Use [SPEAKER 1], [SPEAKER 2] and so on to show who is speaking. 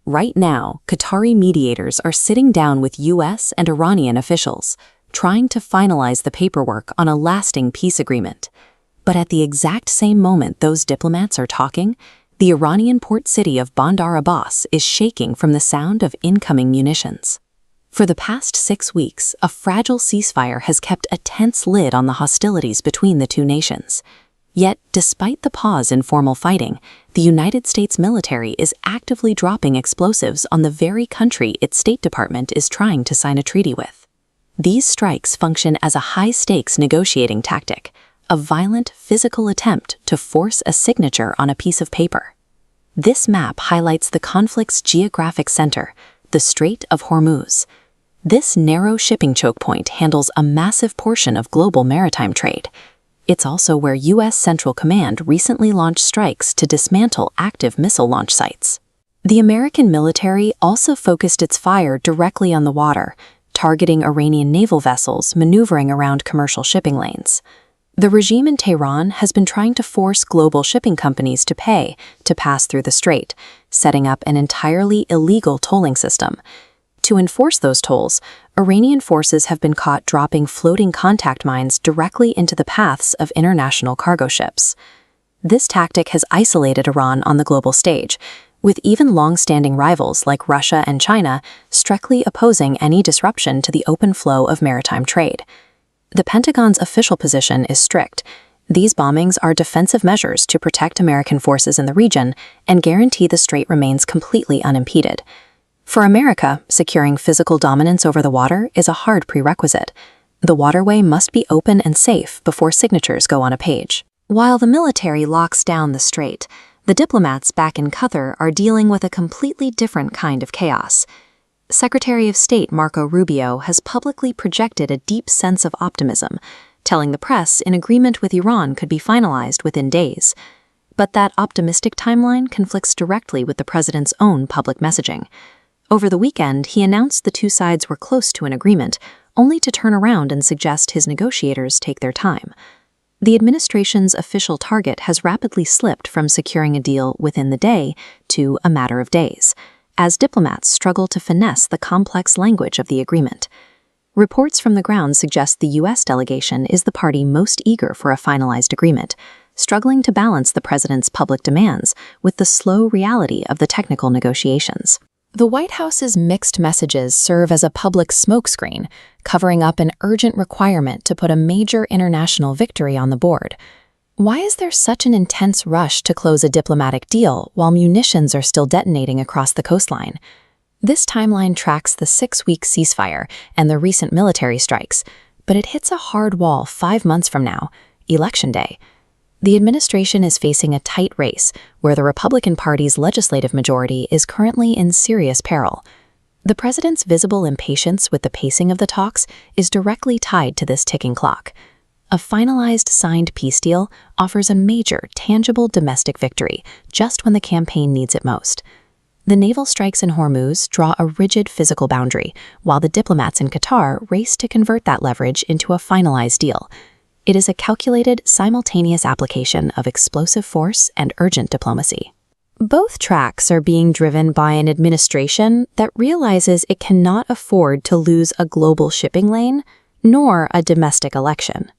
[SPEAKER 1] Right now, Qatari mediators are sitting down with U.S. and Iranian officials, trying to finalize the paperwork on a lasting peace agreement. But at the exact same moment those diplomats are talking, the Iranian port city of Bandar Abbas is shaking from the sound of incoming munitions. For the past 6 weeks, a fragile ceasefire has kept a tense lid on the hostilities between the two nations. Yet, despite the pause in formal fighting, the United States military is actively dropping explosives on the very country its State Department is trying to sign a treaty with. These strikes function as a high-stakes negotiating tactic, a violent physical attempt to force a signature on a piece of paper. This map highlights the conflict's geographic center, the Strait of Hormuz. This narrow shipping choke point handles a massive portion of global maritime trade. It's also where U.S. Central Command recently launched strikes to dismantle active missile launch sites. The American military also focused its fire directly on the water, targeting Iranian naval vessels maneuvering around commercial shipping lanes. The regime in Tehran has been trying to force global shipping companies to pay to pass through the strait, setting up an entirely illegal tolling system. To enforce those tolls, Iranian forces have been caught dropping floating contact mines directly into the paths of international cargo ships. This tactic has isolated Iran on the global stage, with even long-standing rivals like Russia and China strictly opposing any disruption to the open flow of maritime trade. The Pentagon's official position is strict. These bombings are defensive measures to protect American forces in the region and guarantee the strait remains completely unimpeded. For America, securing physical dominance over the water is a hard prerequisite. The waterway must be open and safe before signatures go on a page. While the military locks down the strait, the diplomats back in Qatar are dealing with a completely different kind of chaos. Secretary of State Marco Rubio has publicly projected a deep sense of optimism, telling the press an agreement with Iran could be finalized within days. But that optimistic timeline conflicts directly with the president's own public messaging. Over the weekend, he announced the two sides were close to an agreement, only to turn around and suggest his negotiators take their time. The administration's official target has rapidly slipped from securing a deal within the day to a matter of days, as diplomats struggle to finesse the complex language of the agreement. Reports from the ground suggest the U.S. delegation is the party most eager for a finalized agreement, struggling to balance the president's public demands with the slow reality of the technical negotiations. The White House's mixed messages serve as a public smokescreen, covering up an urgent requirement to put a major international victory on the board. Why is there such an intense rush to close a diplomatic deal while munitions are still detonating across the coastline? This timeline tracks the 6-week ceasefire and the recent military strikes, but it hits a hard wall 5 months from now, Election Day. The administration is facing a tight race where the Republican Party's legislative majority is currently in serious peril. The president's visible impatience with the pacing of the talks is directly tied to this ticking clock. A finalized signed peace deal offers a major, tangible domestic victory just when the campaign needs it most. The naval strikes in Hormuz draw a rigid physical boundary, while the diplomats in Qatar race to convert that leverage into a finalized deal. It is a calculated, simultaneous application of explosive force and urgent diplomacy. Both tracks are being driven by an administration that realizes it cannot afford to lose a global shipping lane, nor a domestic election.